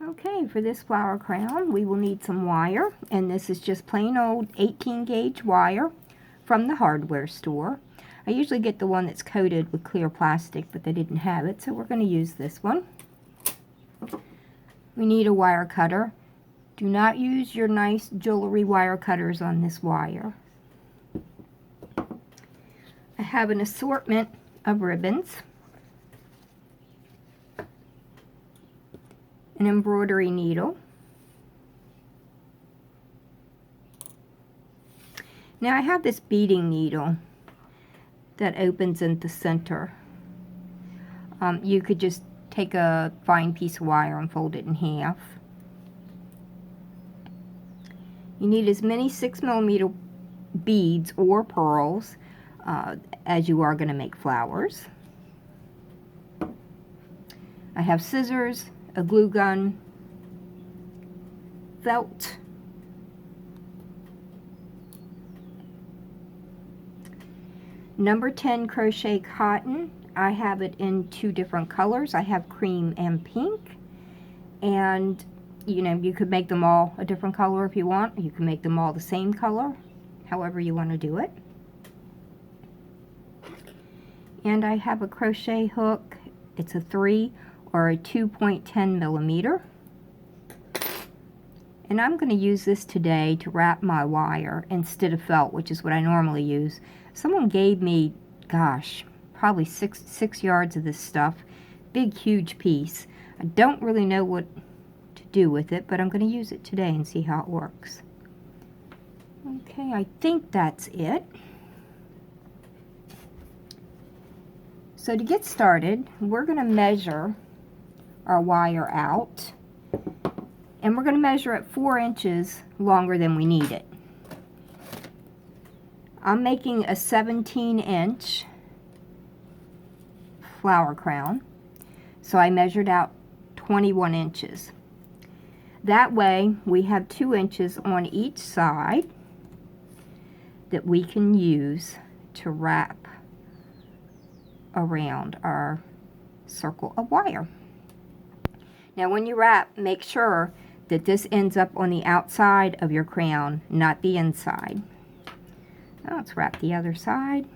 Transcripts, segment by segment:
Okay, for this flower crown, we will need some wire, and this is just plain old 18 gauge wire from the hardware store. I usually get the one that's coated with clear plastic, but they didn't have it, so we're going to use this one. We need a wire cutter. Do not use your nice jewelry wire cutters on this wire. I have an assortment of ribbons, an embroidery needle. Now I have this beading needle that opens in the center. You could just take a fine piece of wire and fold it in half. You need as many 6mm beads or pearls as you are going to make flowers. I have scissors, a glue gun, felt, number 10 crochet cotton. I have it in 2 different colors. I have cream and pink, and you could make them all a different color if you want. You can make them all the same color, however you want to do it. And I have a crochet hook. It's a 3 or a 2.10mm. And I'm going to use this today to wrap my wire instead of felt, which is what I normally use. Someone gave me, gosh, probably six yards of this stuff. Big, huge piece. I don't really know what to do with it, but I'm going to use it today and see how it works. Okay, I think that's it. So to get started, we're going to measure our wire out, and we're going to measure it 4 inches longer than we need it. I'm making a 17-inch flower crown, so I measured out 21 inches. That way we have 2 inches on each side that we can use to wrap around our circle of wire. Now when you wrap, make sure that this ends up on the outside of your crown, not the inside. Now let's wrap the other side.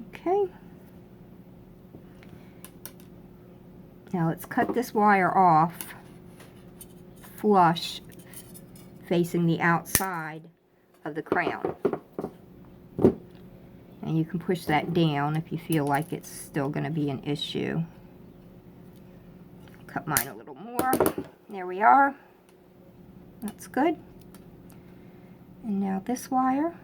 Okay. Now let's cut this wire off flush facing the outside of the crown. And you can push that down if you feel like it's still going to be an issue. Cut mine a little more. There we are. That's good. And now this wire.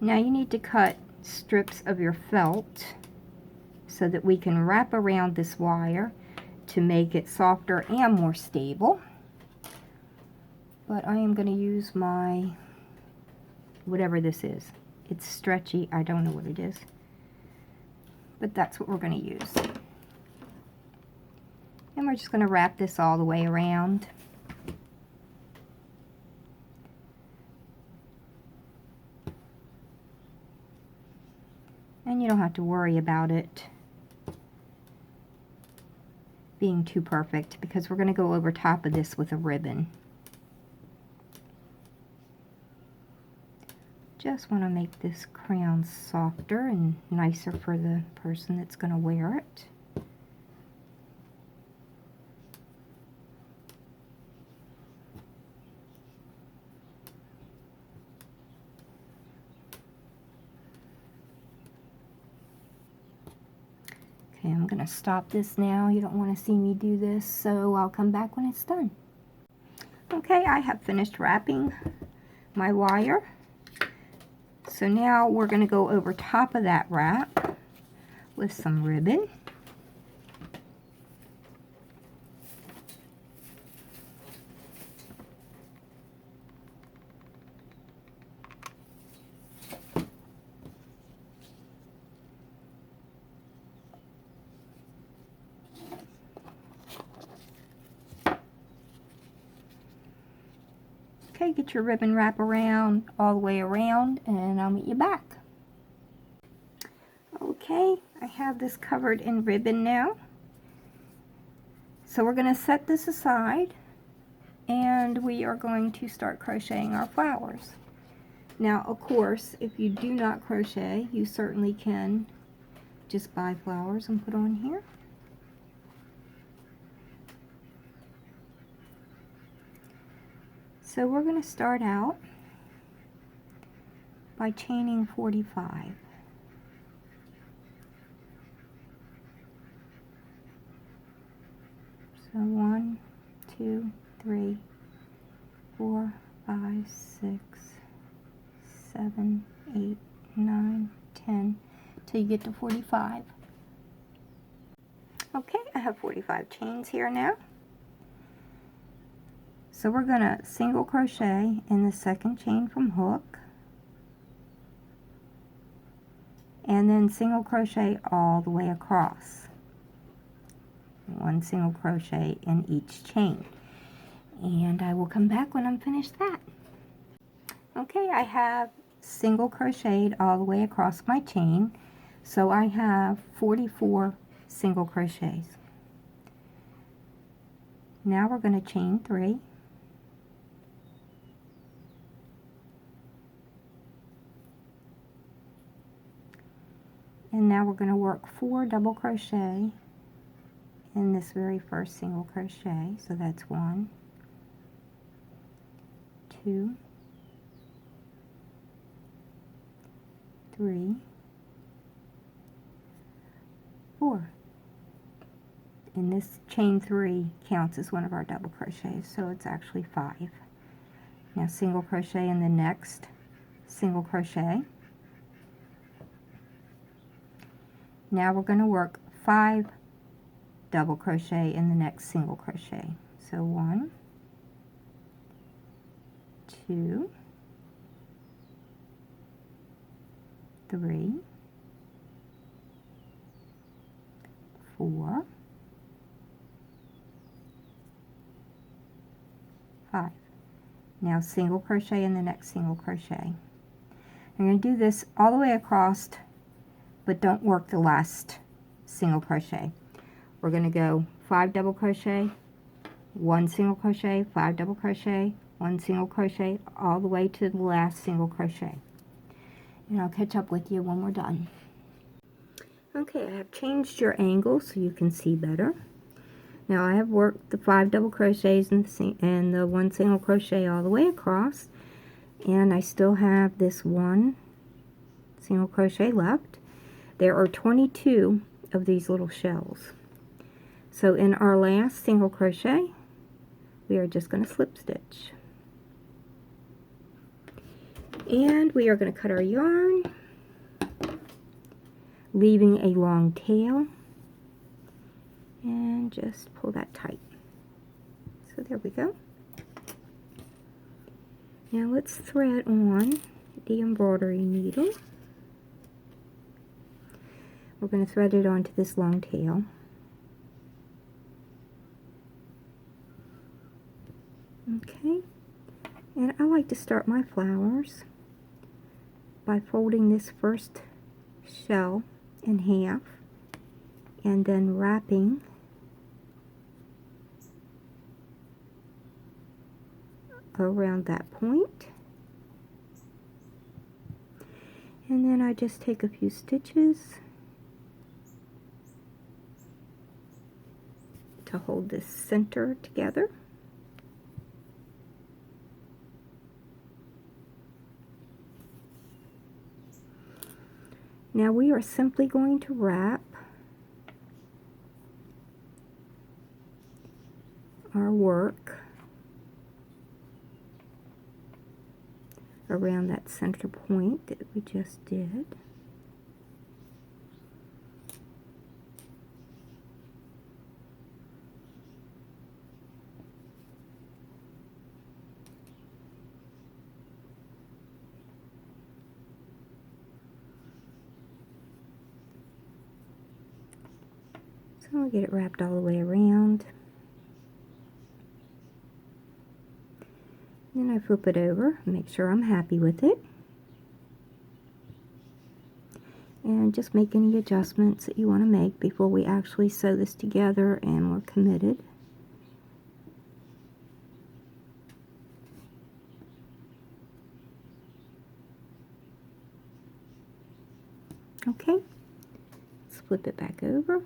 Now you need to cut strips of your felt so that we can wrap around this wire to make it softer and more stable. But I am going to use my, whatever this is. It's stretchy, I don't know what it is. But that's what we're going to use. And we're just going to wrap this all the way around. And you don't have to worry about it being too perfect because we're going to go over top of this with a ribbon. Just want to make this crown softer and nicer for the person that's going to wear it. Okay, I'm going to stop this now. You don't want to see me do this, so I'll come back when it's done. Okay, I have finished wrapping my wire. So now we're going to go over top of that wrap with some ribbon. Okay, get your ribbon wrap around all the way around, and I'll meet you back. Okay, I have this covered in ribbon now. So we're going to set this aside, and we are going to start crocheting our flowers. Now, of course, if you do not crochet, you certainly can just buy flowers and put on here. So we're going to start out by chaining 45. So 1, 2, 3, 4, 5, 6, 7, 8, 9, 10, till you get to 45. Okay, I have 45 chains here now. So we're going to single crochet in the second chain from hook, and then single crochet all the way across. One single crochet in each chain. And I will come back when I'm finished that. Okay, I have single crocheted all the way across my chain, so I have 44 single crochets. Now we're going to chain 3. And now we're going to work 4 double crochet in this very first single crochet. So that's 1, 2, 3, 4. And this chain 3 counts as one of our double crochets, so it's actually 5. Now single crochet in the next single crochet. Now we're going to work 5 double crochet in the next single crochet. So 1, 2, 3, 4, 5. Now single crochet in the next single crochet. I'm going to do this all the way across, but don't work the last single crochet. We're going to go 5 double crochet, 1 single crochet, 5 double crochet, 1 single crochet, all the way to the last single crochet. And I'll catch up with you when we're done. Okay, I have changed your angle so you can see better. Now I have worked the 5 double crochets and the 1 single crochet all the way across, and I still have this 1 single crochet left. There are 22 of these little shells. So in our last single crochet, we are just going to slip stitch. And we are going to cut our yarn, leaving a long tail, and just pull that tight. So there we go. Now let's thread on the embroidery needle. We're going to thread it onto this long tail. Okay, and I like to start my flowers by folding this first shell in half and then wrapping around that point. And then I just take a few stitches to hold this center together. Now we are simply going to wrap our work around that center point that we just did. So I'll get it wrapped all the way around. Then I flip it over, make sure I'm happy with it. And just make any adjustments that you want to make before we actually sew this together and we're committed. Okay, let's flip it back over.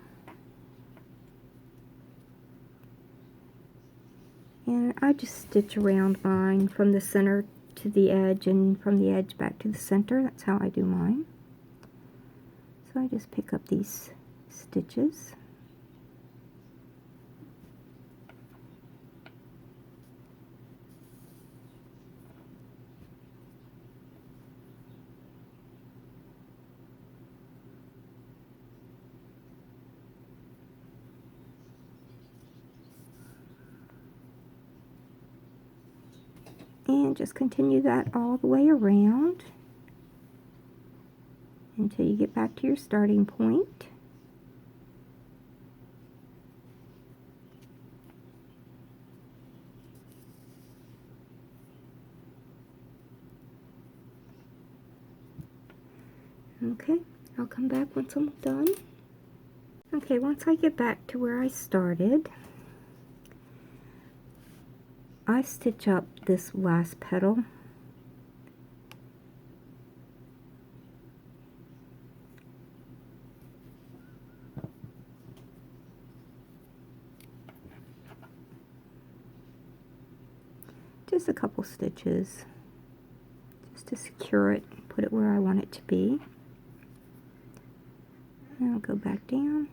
And I just stitch around mine from the center to the edge and from the edge back to the center. That's how I do mine. So I just pick up these stitches. And just continue that all the way around until you get back to your starting point. Okay, I'll come back once I'm done. Okay, once I get back to where I started, I stitch up this last petal. Just a couple stitches, just to secure it and put it where I want it to be. And I'll go back down.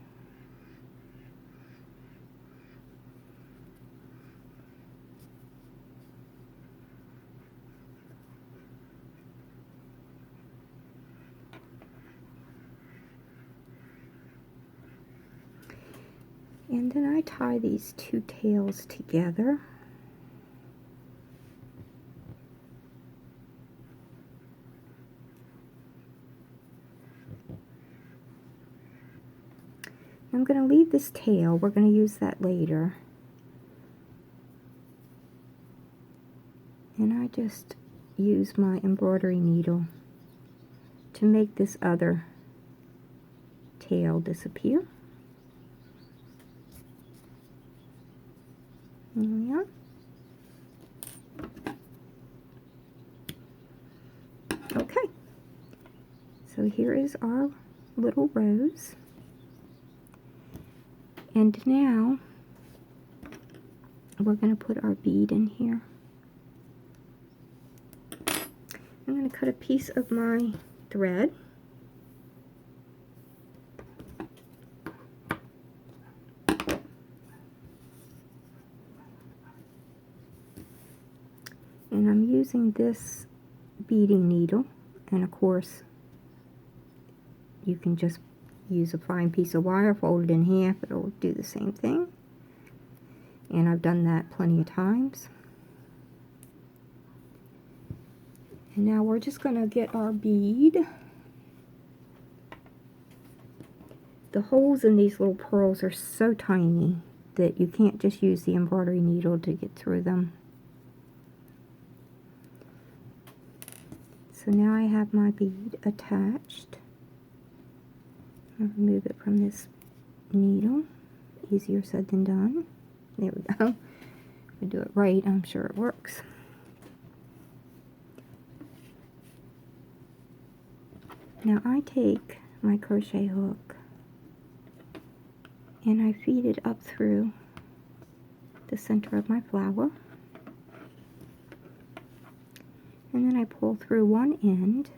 And then I tie these two tails together. I'm going to leave this tail. We're going to use that later. And I just use my embroidery needle to make this other tail disappear. There we are. Okay. So here is our little rose. And now we're going to put our bead in here. I'm going to cut a piece of my thread. And I'm using this beading needle, and of course you can just use a fine piece of wire, fold it in half, it'll do the same thing. And I've done that plenty of times. And now we're just going to get our bead. The holes in these little pearls are so tiny that you can't just use the embroidery needle to get through them. So now I have my bead attached. I'll remove it from this needle. Easier said than done. There we go. If we do it right, I'm sure it works. Now I take my crochet hook and I feed it up through the center of my flower. And then I pull through one end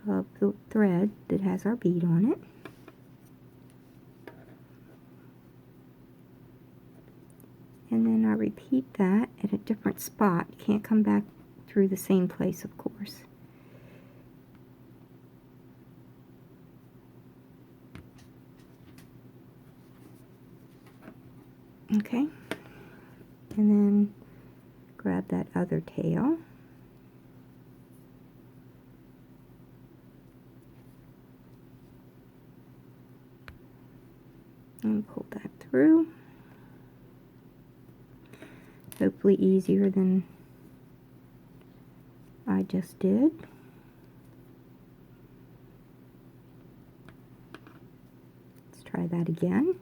of the thread that has our bead on it. And then I repeat that at a different spot. You can't come back through the same place, of course. Okay, and then grab that other tail. And pull that through. Hopefully easier than I just did. Let's try that again.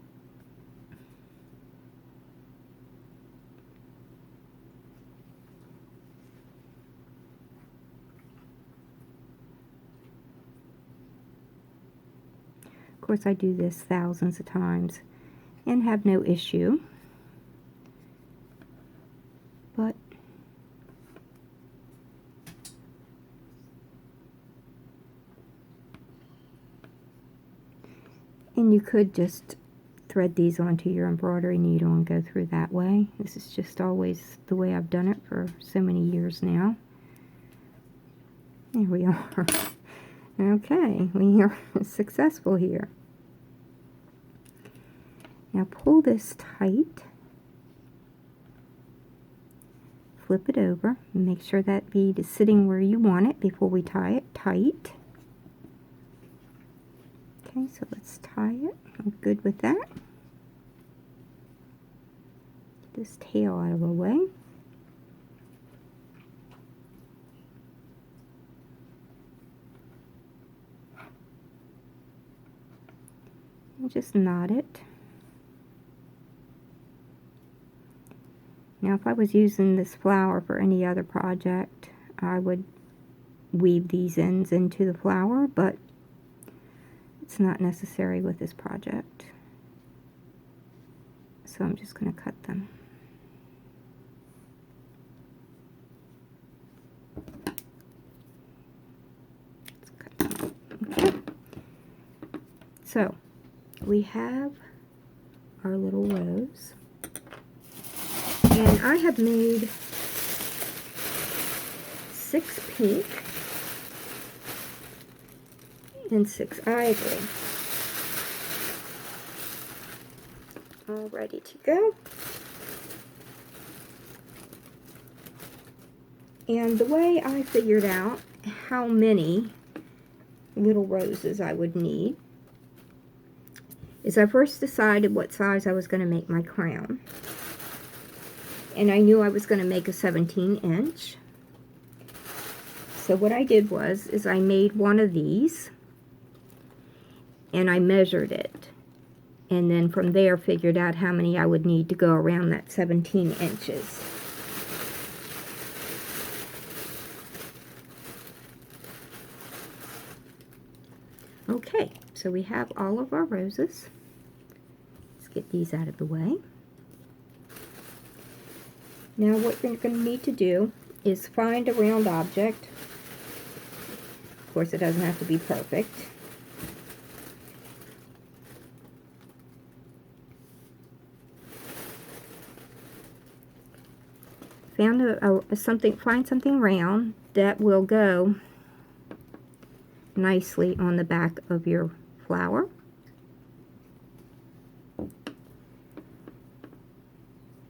Of course, I do this thousands of times and have no issue. But and you could just thread these onto your embroidery needle and go through that way. This is just always the way I've done it for so many years now. There we are. Okay, we are successful here. Now pull this tight. Flip it over and make sure that bead is sitting where you want it before we tie it tight. Okay, so let's tie it. I'm good with that. Get this tail out of the way. And just knot it. Now, if I was using this flower for any other project, I would weave these ends into the flower, but it's not necessary with this project. So I'm just going to cut them. Let's cut them. Okay. So we have our little rose. And I have made 6 pink and 6 ivory. All ready to go. And the way I figured out how many little roses I would need is I first decided what size I was going to make my crown. And I knew I was going to make a 17-inch. So what I did was I made one of these and I measured it. And then from there figured out how many I would need to go around that 17 inches. Okay, so we have all of our roses. Let's get these out of the way. Now what you're going to need to do is find a round object. Of course, it doesn't have to be perfect. Find something round that will go nicely on the back of your flower.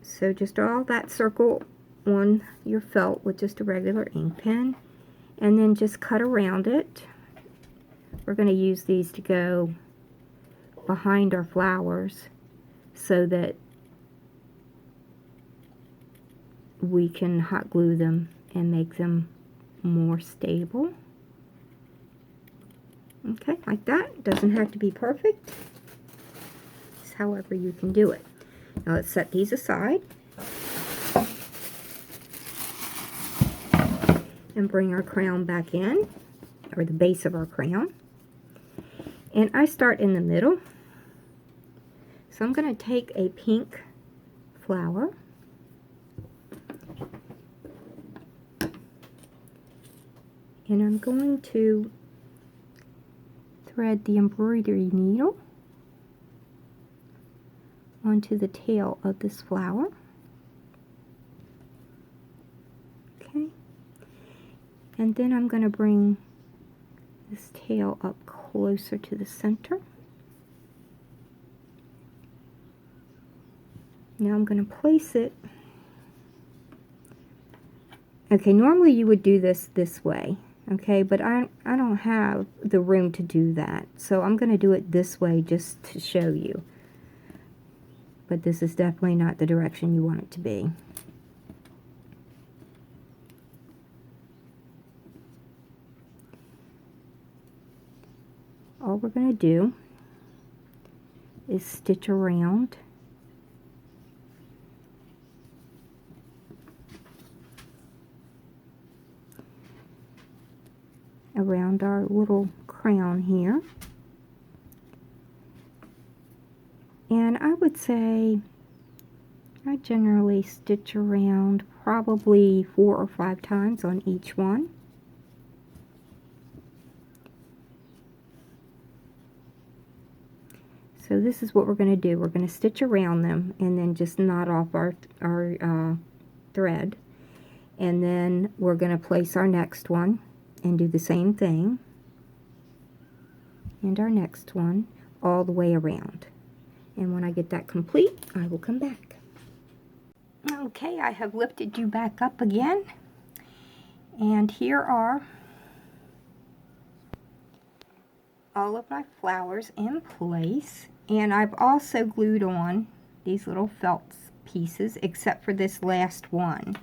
So just draw that circle on your felt with just a regular ink pen, and then just cut around it. We're going to use these to go behind our flowers so that we can hot glue them and make them more stable. Okay, like that. Doesn't have to be perfect. It's however you can do it. Now let's set these aside and bring our crown back in, or the base of our crown. And I start in the middle. So I'm going to take a pink flower and I'm going to thread the embroidery needle onto the tail of this flower. Okay. And then I'm going to bring this tail up closer to the center. Now I'm going to place it. Okay, normally you would do this way. Okay, but I don't have the room to do that. So I'm going to do it this way just to show you. But this is definitely not the direction you want it to be. all we're going to do is stitch around our little crown here. And I would say I generally stitch around probably 4 or 5 times on each one. So this is what we're going to do. We're going to stitch around them and then just knot off our thread. And then we're going to place our next one and do the same thing. And our next one all the way around. And when I get that complete, I will come back. Okay, I have lifted you back up again. And here are all of my flowers in place. And I've also glued on these little felt pieces, except for this last one.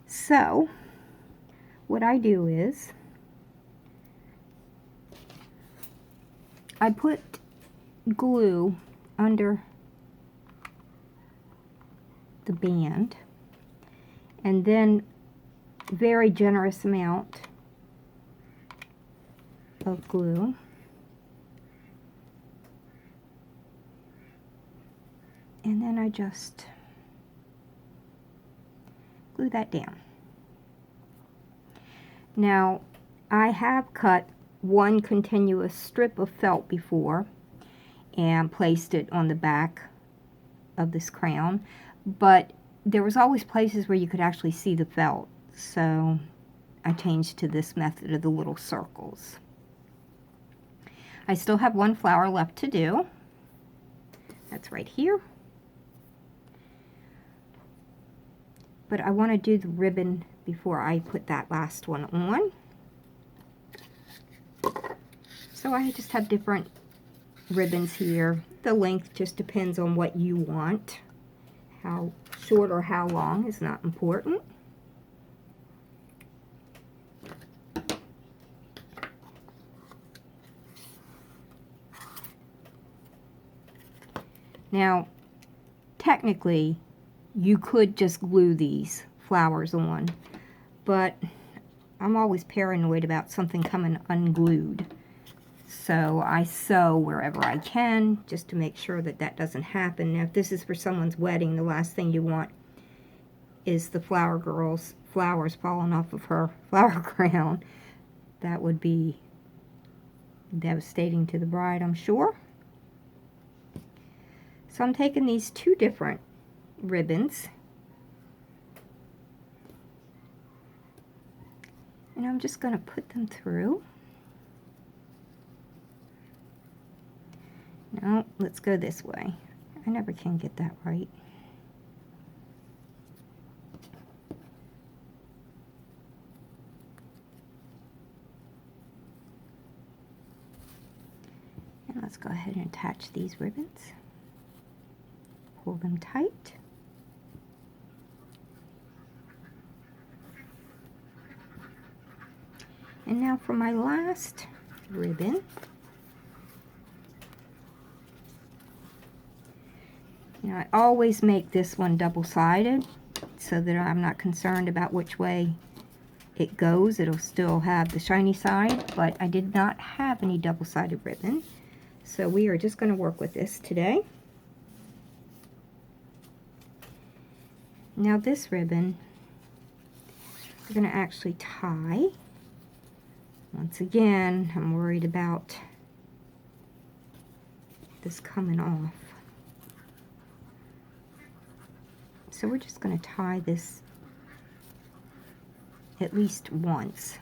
So, what I do is, I put glue under the band, and then very generous amount of glue. And then I just glue that down. Now, I have cut one continuous strip of felt before and placed it on the back of this crown, but there was always places where you could actually see the felt, so I changed to this method of the little circles. I still have one flower left to do. That's right here. But I want to do the ribbon before I put that last one on. So I just have different ribbons here. The length just depends on what you want. How short or how long is not important. Now, technically, you could just glue these flowers on, but I'm always paranoid about something coming unglued. So I sew wherever I can, just to make sure that that doesn't happen. Now, if this is for someone's wedding, the last thing you want is the flower girl's flowers falling off of her flower crown. That would be devastating to the bride, I'm sure. So I'm taking these two different ribbons, and I'm just going to put them through. No, let's go this way. I never can get that right. And let's go ahead and attach these ribbons. Pull them tight. And now for my last ribbon. Now, I always make this one double-sided so that I'm not concerned about which way it goes. It'll still have the shiny side, but I did not have any double-sided ribbon. So we are just going to work with this today. Now this ribbon, we're going to actually tie. Once again, I'm worried about this coming off. So we're just going to tie this at least once.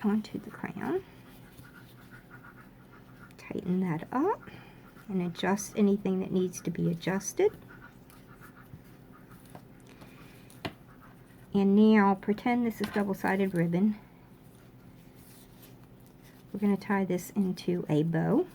Onto the crown. Tighten that up and adjust anything that needs to be adjusted. And now pretend this is double-sided ribbon. We're going to tie this into a bow.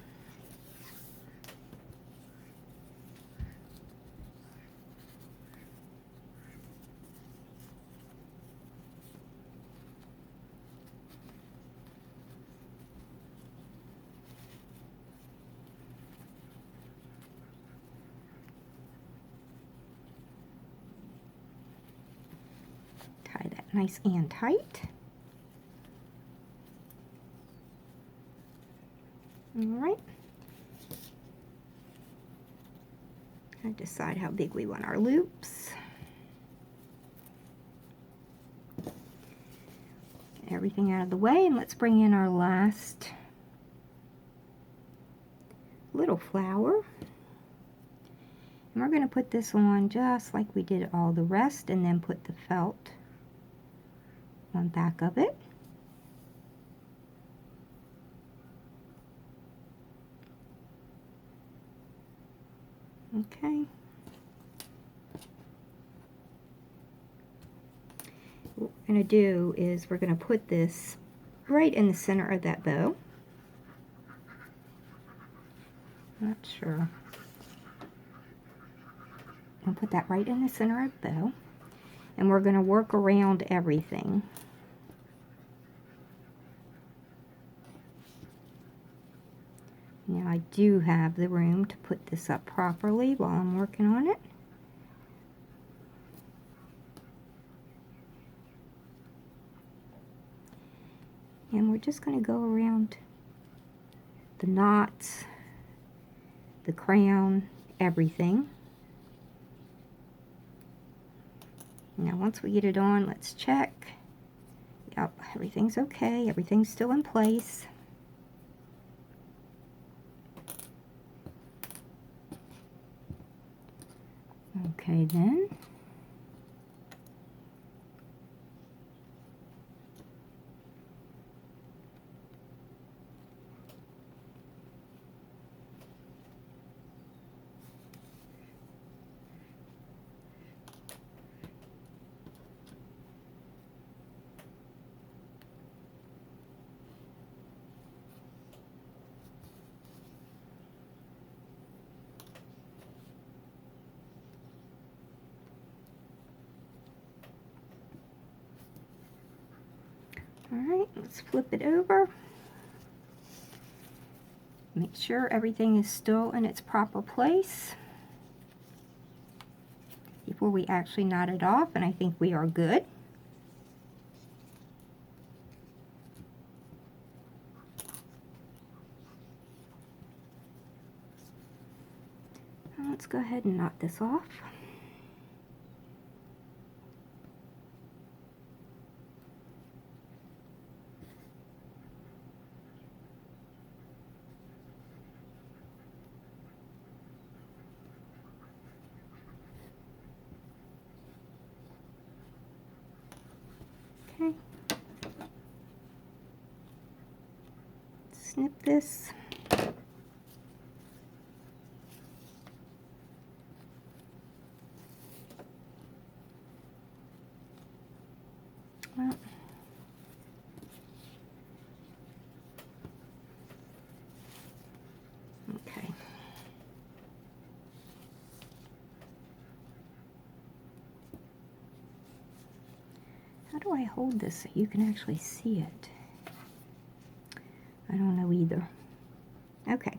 nice and tight. All right. And decide how big we want our loops. Get everything out of the way, and let's bring in our last little flower. And we're going to put this on just like we did all the rest, and then put the felt on back of it. Okay. What we're going to do is we're going to put this right in the center of that bow. Not sure. I'll put that right in the center of the bow. And we're going to work around everything. Now I do have the room to put this up properly while I'm working on it. And we're just going to go around the knots, the crown, everything. Now once we get it on, let's check. Yep, everything's okay. Everything's still in place. Okay then. Alright, let's flip it over. Make sure everything is still in its proper place before we actually knot it off, and I think we are good. Let's go ahead and knot this off. Okay. Snip this. Well, okay. How do I hold this so you can actually see it? I don't know either. Okay.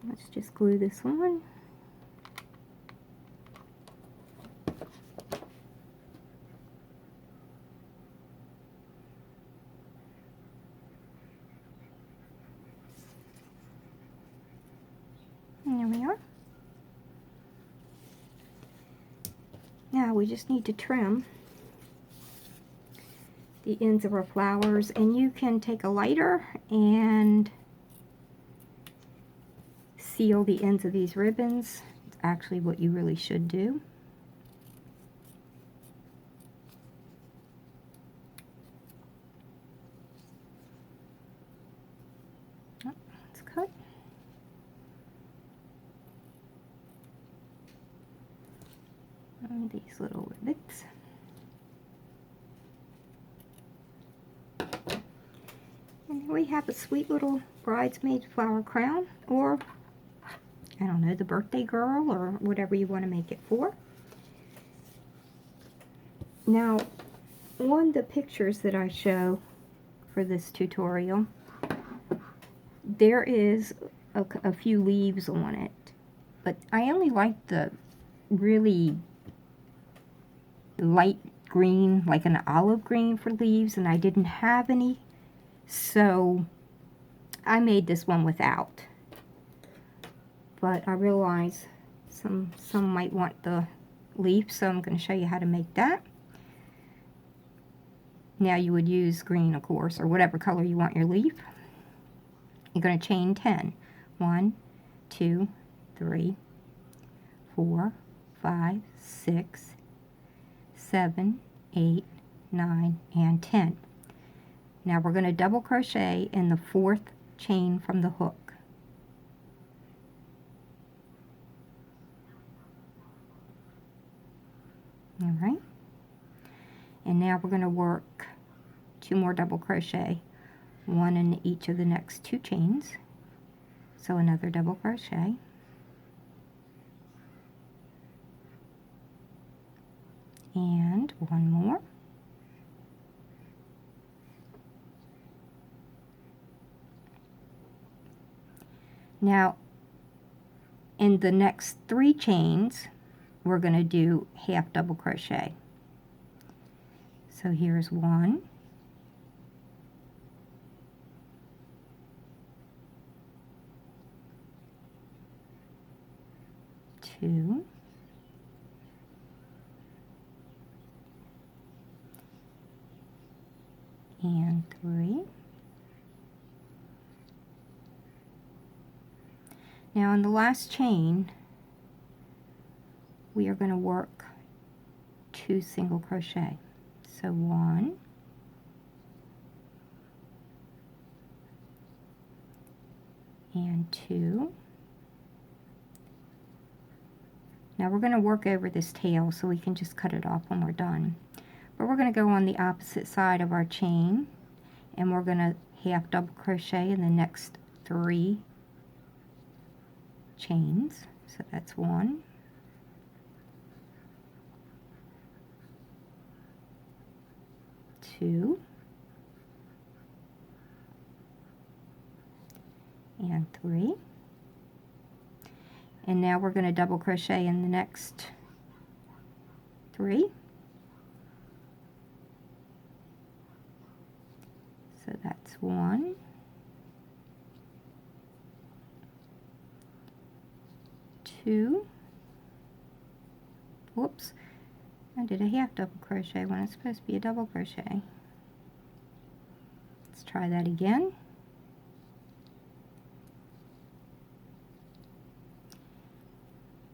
Let's just glue this on. And there we are. Now we just need to trim the ends of our flowers, and you can take a lighter and seal the ends of these ribbons. It's actually what you really should do. Oh, let's cut. And these little ribbons. And here we have a sweet little bridesmaid flower crown, or I don't know, the birthday girl, or whatever you want to make it for. Now, on the pictures that I show for this tutorial, there is a few leaves on it, but I only like the really light green, like an olive green for leaves, and I didn't have any, so I made this one without. But I realize some might want the leaf, so I'm going to show you how to make that. Now you would use green, of course, or whatever color you want your leaf. You're going to chain 10. 1, 2, 3, 4, 5, 6, 7, 8, 9, and 10. Now we're going to double crochet in the 4th chain from the hook. All right. And now we're going to work 2 more double crochet, 1 in each of the next 2 chains. So another double crochet. And 1 more. Now, in the next 3 chains, we're going to do half double crochet. So here's 1, 2, and 3. Now in the last chain, we are going to work 2 single crochet. So 1, and 2. Now we're going to work over this tail so we can just cut it off when we're done. But we're going to go on the opposite side of our chain, and we're going to half double crochet in the next 3 chains. So that's 1, 2, and 3. And now we're going to double crochet in the next 3. So that's 1, 2. Whoops, I did a half double crochet when it's supposed to be a double crochet. Let's try that again.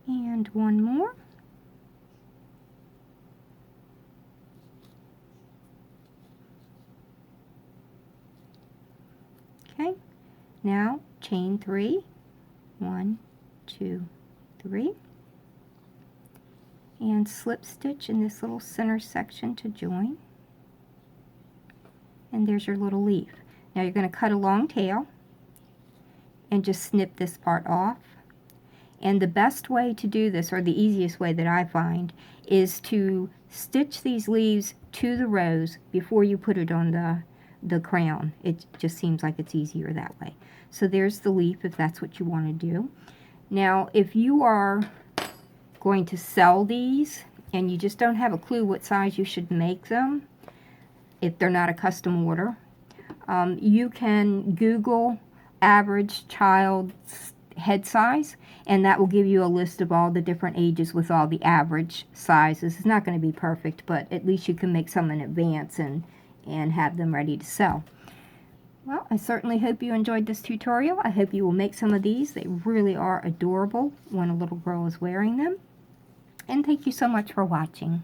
And 1 more. Okay, now chain 3, 1, 2, 3, and slip stitch in this little center section to join. And there's your little leaf. Now you're going to cut a long tail and just snip this part off. And the best way to do this, or the easiest way that I find, is to stitch these leaves to the rose before you put it on the crown. It just seems like it's easier that way. So there's the leaf if that's what you want to do. Now if you are going to sell these and you just don't have a clue what size you should make them, if they're not a custom order, you can Google average child's head size, and that will give you a list of all the different ages with all the average sizes. It's not going to be perfect, but at least you can make some in advance and have them ready to sell. Well, I certainly hope you enjoyed this tutorial. I hope you will make some of these. They really are adorable when a little girl is wearing them. And thank you so much for watching.